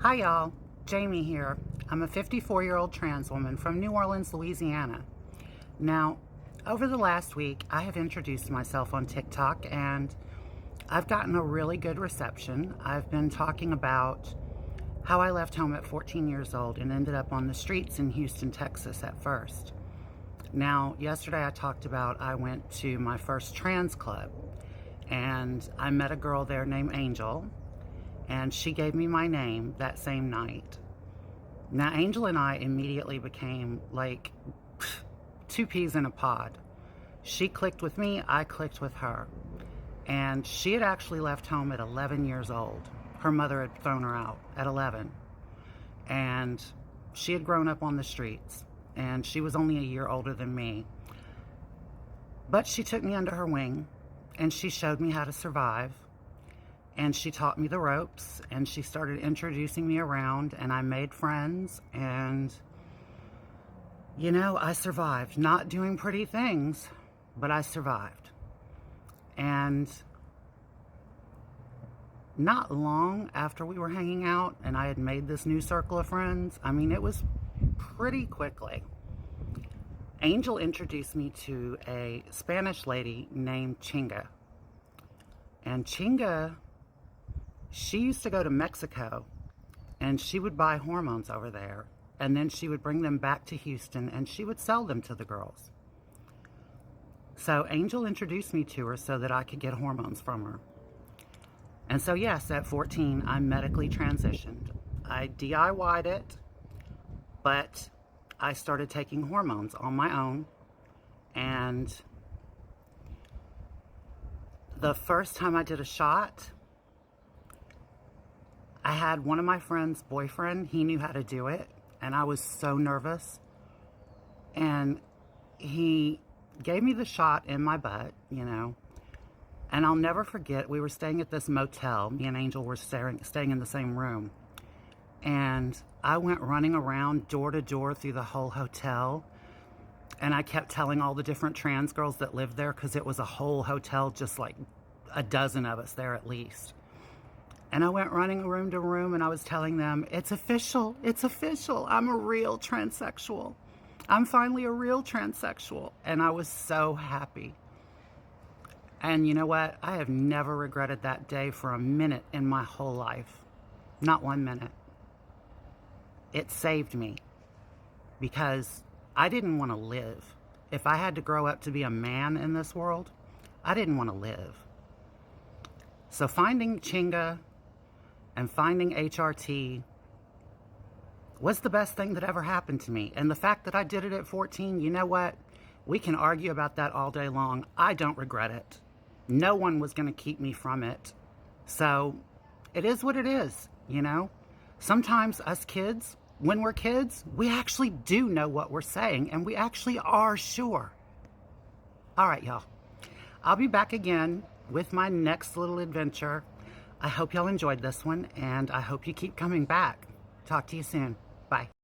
Hi y'all, Jamie here. I'm a 54-year-old trans woman from New Orleans, Louisiana. Now, over the last week, I have introduced myself on TikTok and I've gotten a really good reception. I've been talking about how I left home at 14 years old and ended up on the streets in Houston, Texas at first. Now, yesterday I talked about I went to my first trans club and I met a girl there named Angel, and she gave me my name that same night. Now, Angel and I immediately became like two peas in a pod. She clicked with me, I clicked with her. And she had actually left home at 11 years old. Her mother had thrown her out at 11. And she had grown up on the streets. And she was only a year older than me. But she took me under her wing and she showed me how to survive. And she taught me the ropes and she started introducing me around and I made friends and, you know, I survived. Not doing pretty things, but I survived. And not long after we were hanging out and I had made this new circle of friends, I mean, it was pretty quickly, Angel introduced me to a Spanish lady named Chinga. And Chinga, she used to go to Mexico and she would buy hormones over there and then she would bring them back to Houston and she would sell them to the girls. So Angel introduced me to her so that I could get hormones from her. And so yes, at 14, I medically transitioned. I DIY'd it, but I started taking hormones on my own. And the first time I did a shot, I had one of my friend's boyfriend, he knew how to do it, and I was so nervous. And he gave me the shot in my butt, you know, and I'll never forget, we were staying at this motel. Me and Angel were staying in the same room. And I went running around door to door through the whole hotel. And I kept telling all the different trans girls that lived there, because it was a whole hotel, just like a dozen of us there at least. And I went running room to room and I was telling them, it's official, I'm a real transsexual. I'm finally a real transsexual. And I was so happy. And you know what? I have never regretted that day for a minute in my whole life. Not 1 minute. It saved me because I didn't want to live. If I had to grow up to be a man in this world, I didn't want to live. So finding Chinga and finding HRT was the best thing that ever happened to me. And the fact that I did it at 14, you know what? We can argue about that all day long. I don't regret it. No one was going to keep me from it. So it is what it is, you know? Sometimes us kids, when we're kids, we actually do know what we're saying and we actually are sure. All right, y'all. I'll be back again with my next little adventure. I hope y'all enjoyed this one and I hope you keep coming back. Talk to you soon. Bye.